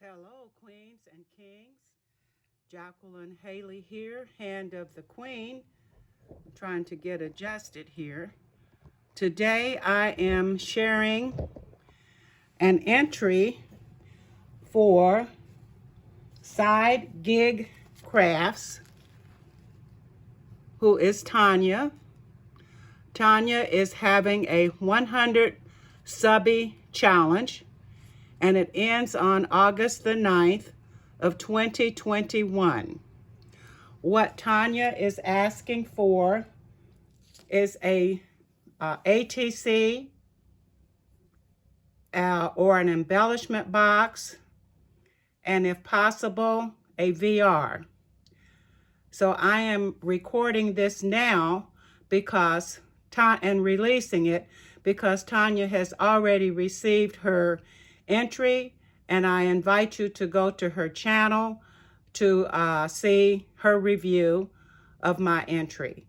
Hello, queens and kings. Jacqueline Haley here, hand of the queen. I'm trying to get adjusted here. Today I am sharing an entry for Side Gig Crafts, who is Tonya. Tonya is having a 100 Subbie challenge, and it ends on August the 9th of 2021. What Tonya is asking for is a ATC or an embellishment box, and if possible, a VR. So I am recording this now because and releasing it because Tonya has already received her entry, and I invite you to go to her channel to see her review of my entry.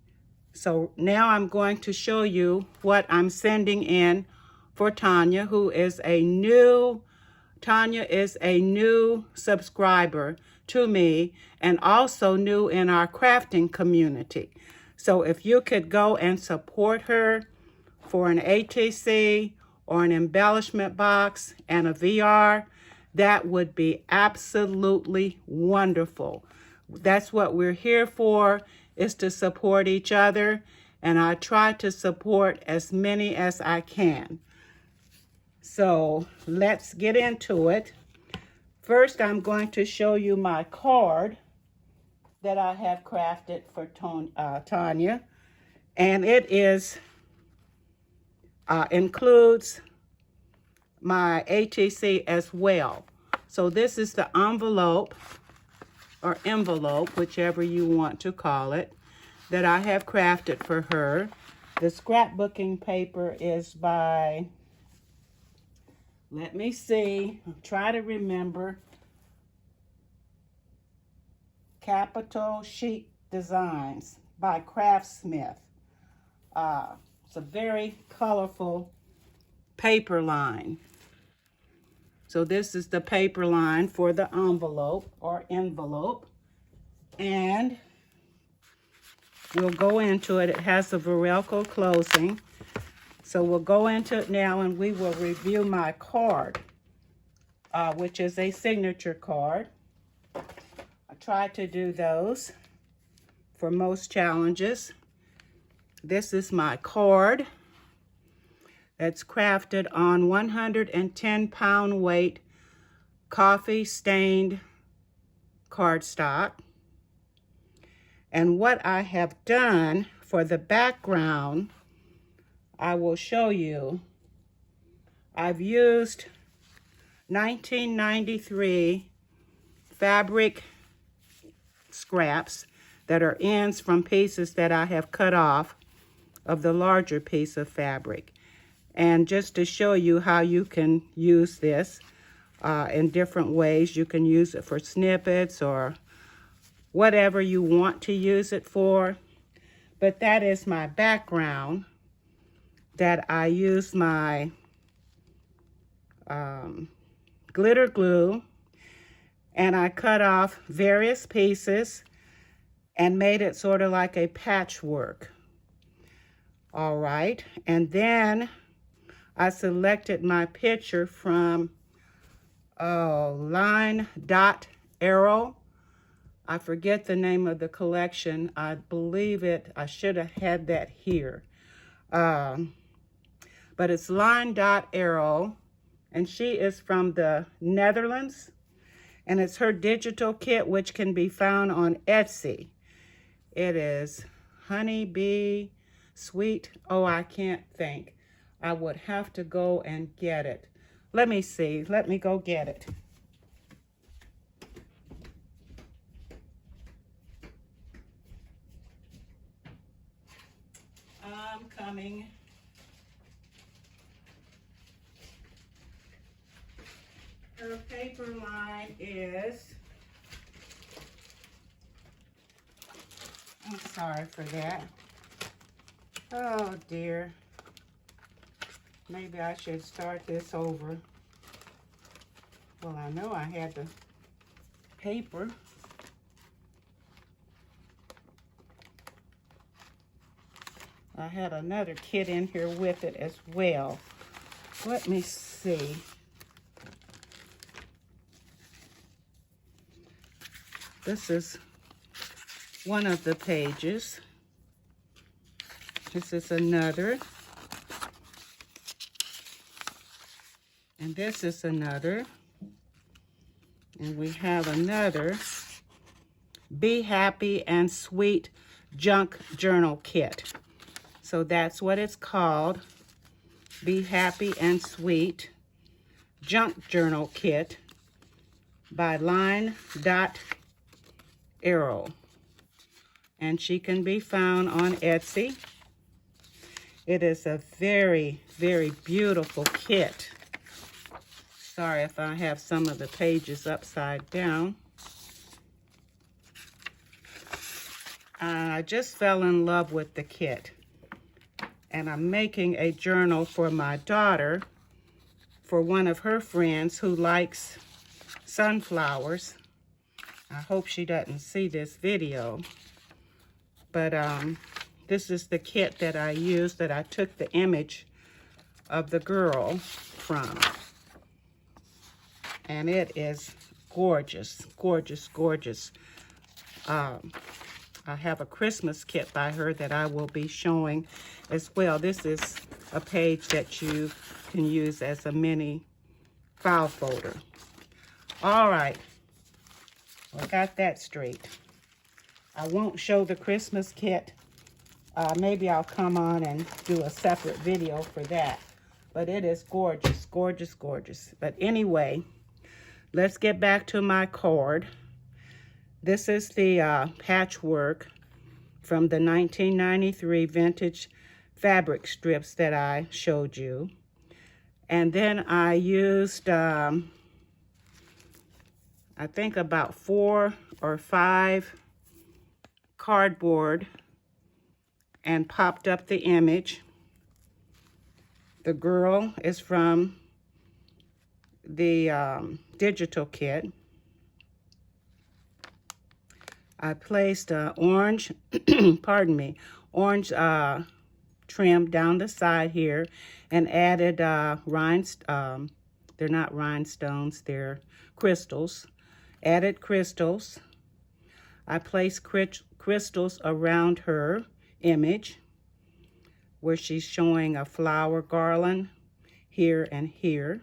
So now I'm going to show you what I'm sending in for Tonya, who is a new subscriber to me and also new in our crafting community. So if you could go and support her for an ATC or an embellishment box and a VR, that would be absolutely wonderful. That's what we're here for, is to support each other, and I try to support as many as I can. So let's get into it. First, I'm going to show you my card that I have crafted for Tonya, and it includes my ATC as well. So this is the envelope, or envelope, whichever you want to call it, that I have crafted for her. The scrapbooking paper is by, let me see, try to remember, Capital Sheet Designs by Craftsmith. It's a very colorful paper line. So this is the paper line for the envelope or envelope, and we'll go into it. It has a Velcro closing. So we'll go into it now, and we will review my card, which is a signature card. I try to do those for most challenges. This is my card that's crafted on 110-pound weight coffee stained cardstock. And what I have done for the background, I will show you. I've used 1993 fabric scraps that are ends from pieces that I have cut off of the larger piece of fabric. And just to show you how you can use this in different ways, you can use it for snippets or whatever you want to use it for. But that is my background that I use my glitter glue, and I cut off various pieces and made it sort of like a patchwork. All right, and then I selected my picture from Line Dot Arrow. I forget the name of the collection. I believe I should have had that here. But it's Line Dot Arrow, and she is from the Netherlands, and it's her digital kit, which can be found on Etsy. It is Honeybee Sweet. Oh, I can't think. I would have to go and get it. Let me see. Let me go get it. I'm coming. Her paper line is, I'm sorry for that. Oh dear. Maybe I should start this over. Well, I know I had the paper. I had another kit in here with it as well. Let me see. This is one of the pages. This is another. And this is another. And we have another Be Happy and Sweet Junk Journal Kit. So that's what it's called. Be Happy and Sweet Junk Journal Kit by Line Dot Arrow. And she can be found on Etsy. It is a very, very beautiful kit. Sorry if I have some of the pages upside down. I just fell in love with the kit. And I'm making a journal for my daughter, for one of her friends who likes sunflowers. I hope she doesn't see this video. But this is the kit that I used, that I took the image of the girl from. And it is gorgeous, gorgeous, gorgeous. I have a Christmas kit by her that I will be showing as well. This is a page that you can use as a mini file folder. All right, I got that straight. I won't show the Christmas kit. Maybe I'll come on and do a separate video for that. But it is gorgeous, gorgeous, gorgeous. But anyway, let's get back to my card. This is the patchwork from the 1993 vintage fabric strips that I showed you. And then I used, I think about 4 or 5 cardboard and popped up the image. The girl is from the digital kit. I placed orange, pardon me, orange trim down the side here and added they're not rhinestones, they're crystals. Added crystals. I placed crystals around her image where she's showing a flower garland here and here.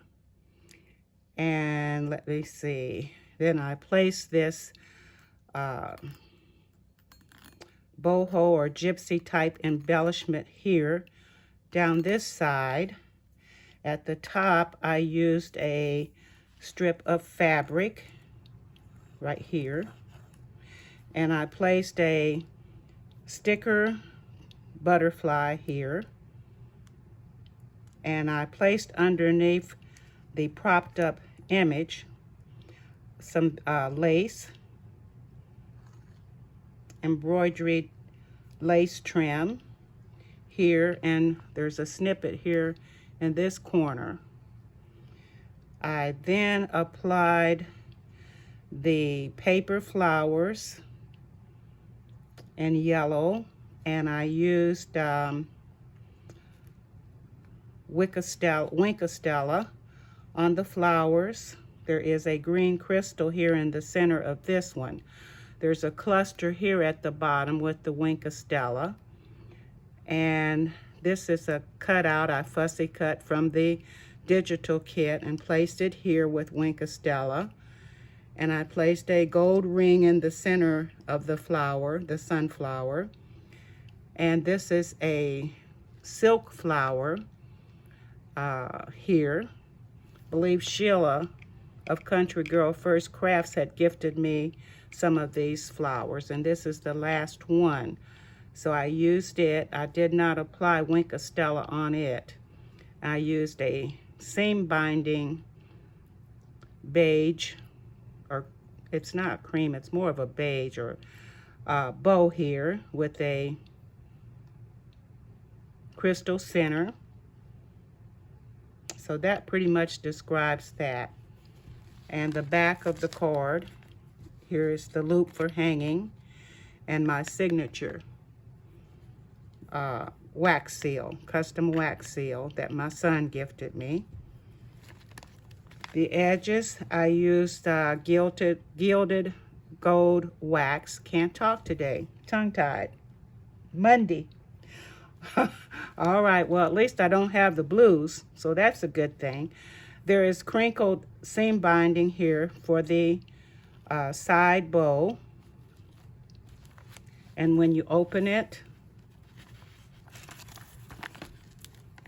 And let me see. Then I placed this boho or gypsy type embellishment here down this side. At the top, I used a strip of fabric right here, and I placed a sticker butterfly here, and I placed underneath the propped up image some lace, embroidered lace trim here, and there's a snippet here in this corner. I then applied the paper flowers in yellow, and I used Winkostella on the flowers. There is a green crystal here in the center of this one. There's a cluster here at the bottom with the Winkostella. And this is a cutout I fussy cut from the digital kit and placed it here with Winkostella. And I placed a gold ring in the center of the flower, the sunflower. And this is a silk flower here. I believe Sheila of Country Girl First Crafts had gifted me some of these flowers, and this is the last one. So I used it. I did not apply Winkostella on it. I used a seam binding beige, or it's not cream, it's more of a beige or bow here with a crystal center. So that pretty much describes that. and the back of the card. Here is the loop for hanging and my signature wax seal, custom wax seal that my son gifted me. The edges, I used gilded gold wax. Can't talk today, tongue-tied. Monday. All right, well, at least I don't have the blues, so that's a good thing. There is crinkled seam binding here for the side bow. And when you open it,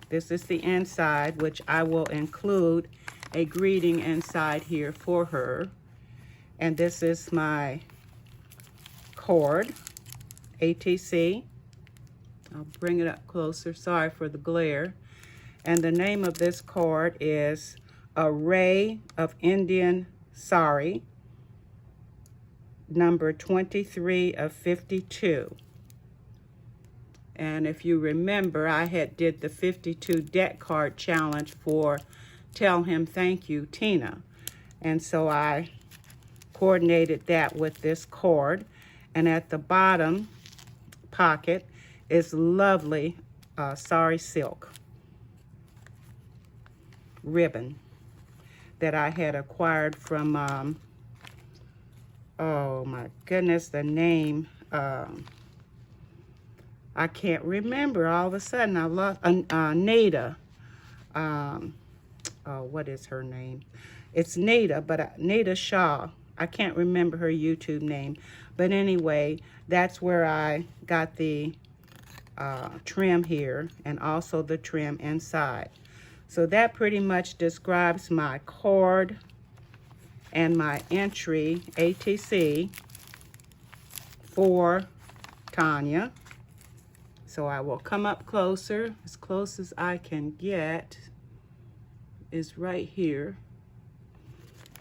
this is the inside, which I will include a greeting inside here for her. And this is my cord, ATC. I'll bring it up closer, sorry for the glare. And the name of this card is Array of Indian Sari, number 23 of 52. And if you remember, I had did the 52 deck card challenge for Tell Him Thank You, Tina. And so I coordinated that with this cord. And at the bottom pocket is lovely sari silk ribbon that I had acquired from, oh my goodness, the name, I can't remember. All of a sudden I lost, Nada. Oh, what is her name? It's Nada, but Nada Shaw. I can't remember her YouTube name. But anyway, that's where I got the trim here and also the trim inside. So that pretty much describes my cord and my entry ATC for Tanya. So I will come up closer, as close as I can get is right here.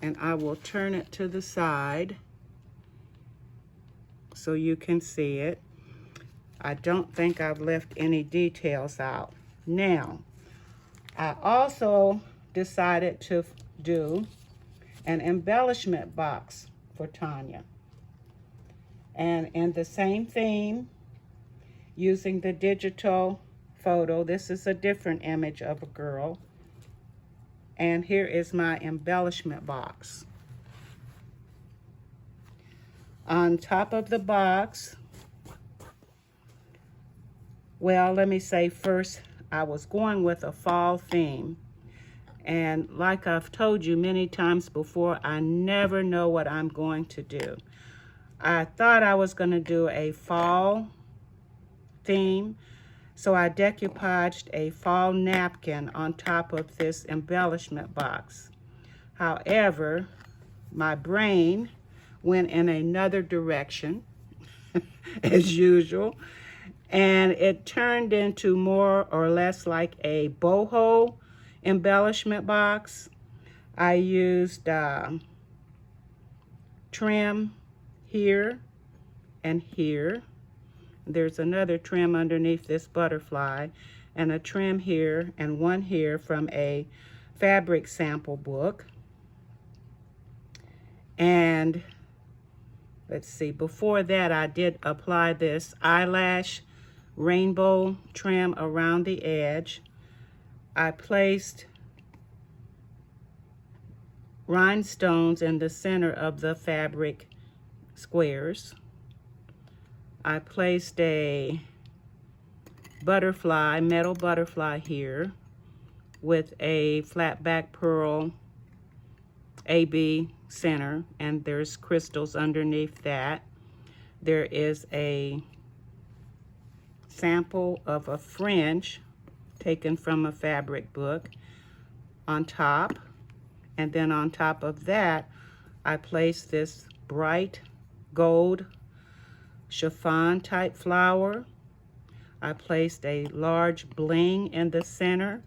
And I will turn it to the side so you can see it. I don't think I've left any details out. Now, I also decided to do an embellishment box for Tanya. And in the same theme, using the digital photo, this is a different image of a girl. And here is my embellishment box. On top of the box, well, let me say first, I was going with a fall theme. And like I've told you many times before, I never know what I'm going to do. I thought I was going to do a fall theme, so I decoupaged a fall napkin on top of this embellishment box. However, my brain went in another direction, as usual, and it turned into more or less like a boho embellishment box. I used trim here and here. There's another trim underneath this butterfly, and a trim here and one here from a fabric sample book. And let's see, before that I did apply this eyelash rainbow trim around the edge. I placed rhinestones in the center of the fabric squares. I placed a butterfly, metal butterfly here with a flat back pearl AB center, and there's crystals underneath that. There is a sample of a fringe taken from a fabric book on top, and then on top of that I placed this bright gold chiffon type flower. I placed a large bling in the center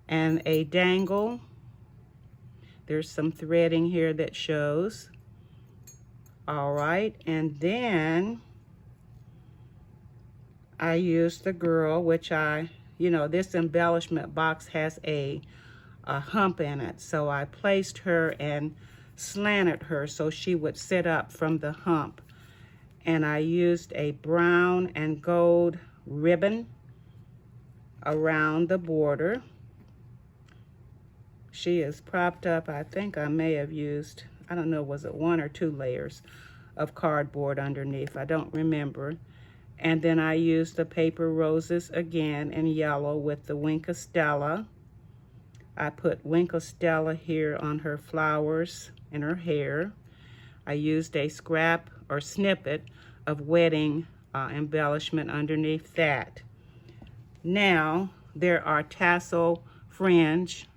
and a dangle. There's some threading here that shows. All right, and then I used the girl, which this embellishment box has a hump in it. So I placed her and slanted her so she would sit up from the hump. And I used a brown and gold ribbon around the border. She is propped up. I think I may have used, I don't know, was it 1 or 2 layers of cardboard underneath? I don't remember. And then I used the paper roses again in yellow with the Winkostella. I put Winkostella here on her flowers and her hair. I used a scrap or snippet of wedding embellishment underneath that. Now there are tassel fringe,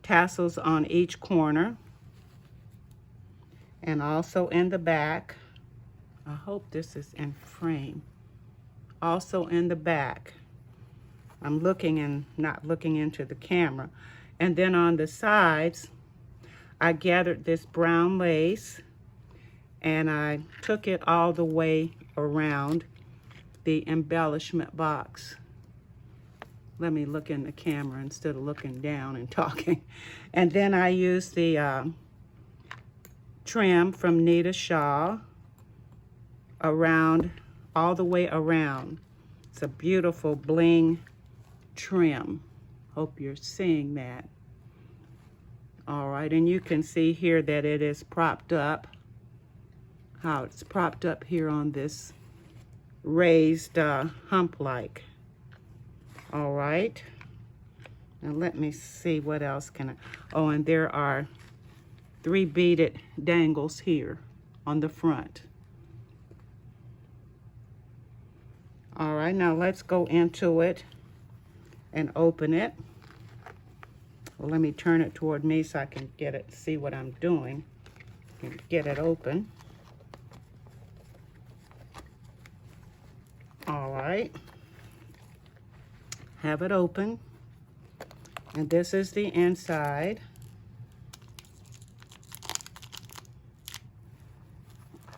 tassels on each corner, and also in the back. I hope this is in frame. Also in the back. I'm looking and not looking into the camera. And then on the sides, I gathered this brown lace and I took it all the way around the embellishment box. Let me look in the camera instead of looking down and talking. And then I used the trim from Nita Shaw around, all the way around. It's a beautiful bling trim. Hope you're seeing that. All right, and you can see here that it is propped up, how it's propped up here on this raised hump-like. All right, now let me see what else can I, oh, and there are 3 beaded dangles here on the front. All right, now let's go into it and open it. Well, let me turn it toward me so I can get it, see what I'm doing, and get it open. All right, have it open, and this is the inside.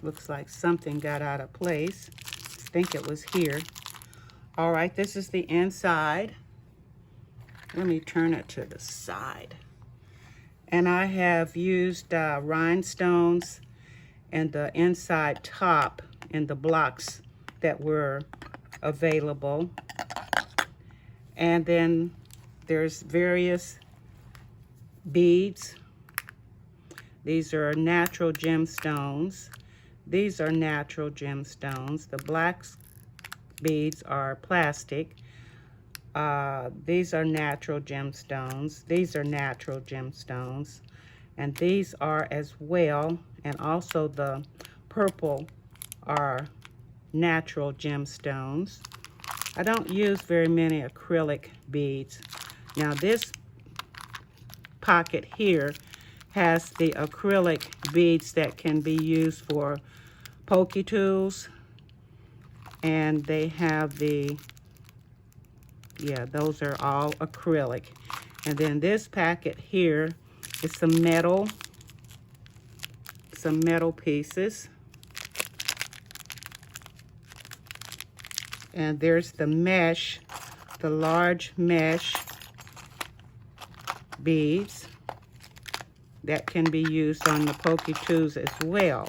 Looks like something got out of place. I think it was here. All right, this is the inside. Let me turn it to the side. And I have used rhinestones and the inside top in the blocks that were available. And then there's various beads. These are natural gemstones. These are natural gemstones. The black beads are plastic. These are natural gemstones. These are natural gemstones. And these are as well. And also the purple are natural gemstones. I don't use very many acrylic beads. Now this pocket here has the acrylic beads that can be used for pokey tools, and they have the, yeah, those are all acrylic. And then this packet here is some metal pieces. And there's the mesh, the large mesh beads that can be used on the pokey tools as well.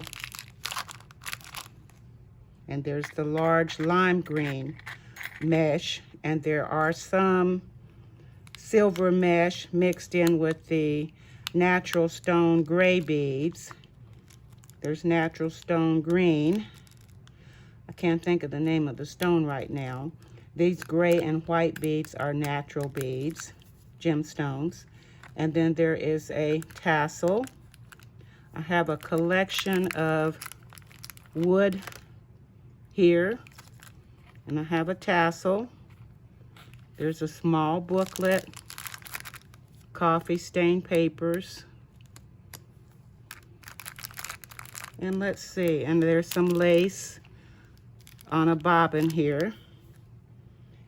And there's the large lime green mesh, and there are some silver mesh mixed in with the natural stone gray beads. There's natural stone green. I can't think of the name of the stone right now. These gray and white beads are natural beads, gemstones. And then there is a tassel. I have a collection of wood here, and I have a tassel. There's a small booklet, coffee stain papers, and let's see, and there's some lace on a bobbin here,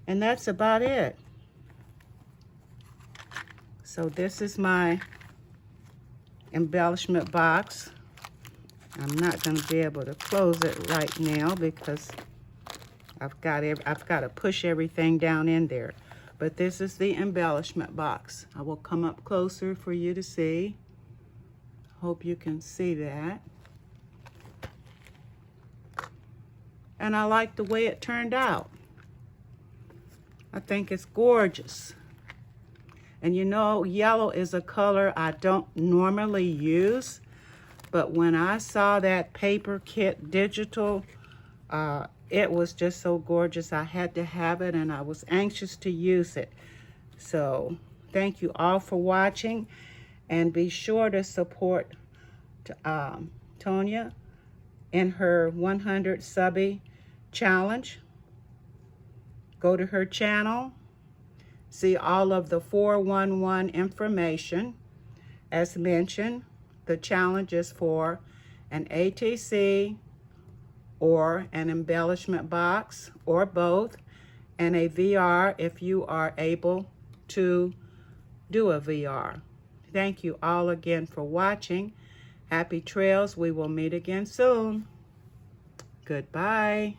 and that's about it. So this is my embellishment box. I'm not going to be able to close it right now because I've got to push everything down in there. But this is the embellishment box. I will come up closer for you to see. Hope you can see that. And I like the way it turned out. I think it's gorgeous. And you know, yellow is a color I don't normally use, but when I saw that paper kit digital, it was just so gorgeous. I had to have it and I was anxious to use it. So thank you all for watching, and be sure to support Tonya in her 100 Subbie challenge. Go to her channel, see all of the 411 information. As mentioned, the challenge is for an ATC or an embellishment box or both, and a VR if you are able to do a VR. Thank you all again for watching. Happy trails. We will meet again soon. Goodbye.